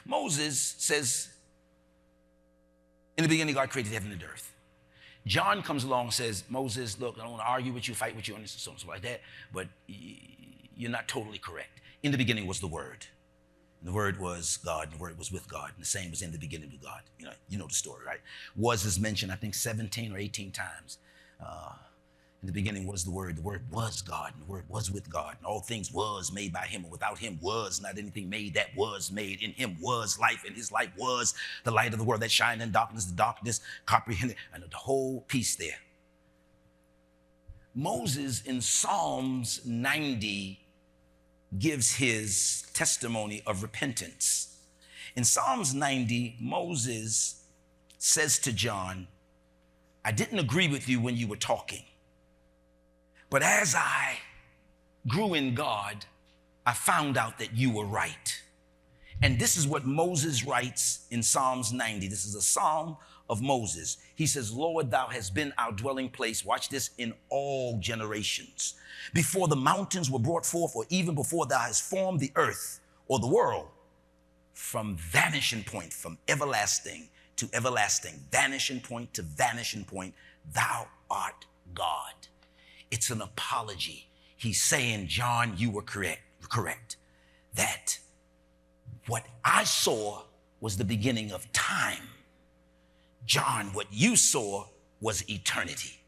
Moses says, in the beginning, God created heaven and earth. John comes along and says, Moses, look, I don't want to argue with you, fight with you, and so on and so like that, but you're not totally correct. In the beginning was the Word. And the Word was God, and the Word was with God, and the same was in the beginning with God. You know the story, right? Was is mentioned, I think, 17 or 18 times. In the beginning was the Word was God, and the Word was with God, and all things was made by him, and without him was not anything made that was made. In him was life, and his life was the light of the world that shined in darkness, the darkness comprehended, and the whole piece there. Moses in Psalms 90 gives his testimony of repentance. In Psalms 90, Moses says to John, I didn't agree with you when you were talking, but as I grew in God, I found out that you were right. And this is what Moses writes in Psalms 90. This is a psalm of Moses. He says, Lord, thou hast been our dwelling place, watch this, in all generations. Before the mountains were brought forth, or even before thou hast formed the earth or the world, from vanishing point, from everlasting to everlasting, vanishing point to vanishing point, thou art God. It's an apology. He's saying, John, you were correct. That what I saw was the beginning of time. John, what you saw was eternity.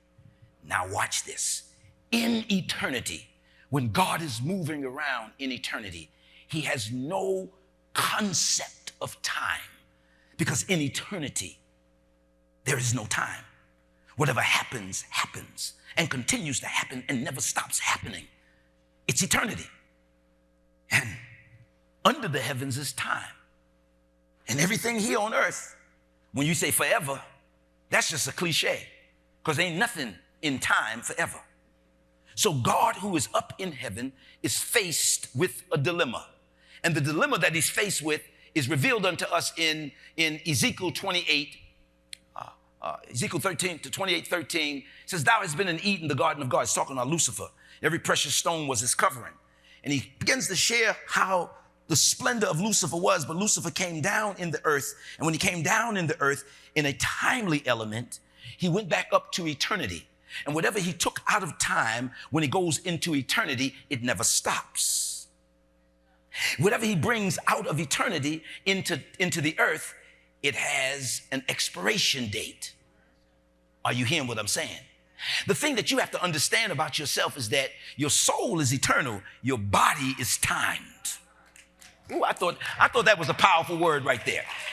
Now watch this. In eternity, when God is moving around in eternity, he has no concept of time, because in eternity, there is no time. Whatever happens, happens, and continues to happen and never stops happening. It's eternity. And under the heavens is time. And everything here on earth, when you say forever, that's just a cliche, because ain't nothing in time forever. So God, who is up in heaven, is faced with a dilemma. And the dilemma that he's faced with is revealed unto us in Ezekiel 28, Ezekiel 13 to 28:13. It says, thou hast been in Eden, the garden of God. It's talking about Lucifer. Every precious stone was his covering. And he begins to share how the splendor of Lucifer was, but Lucifer came down in the earth. And when he came down in the earth in a timely element, he went back up to eternity. And whatever he took out of time, when he goes into eternity, it never stops. Whatever he brings out of eternity into the earth, it has an expiration date. Are you hearing what I'm saying? The thing that you have to understand about yourself is that your soul is eternal. Your body is timed. Ooh, I thought that was a powerful word right there.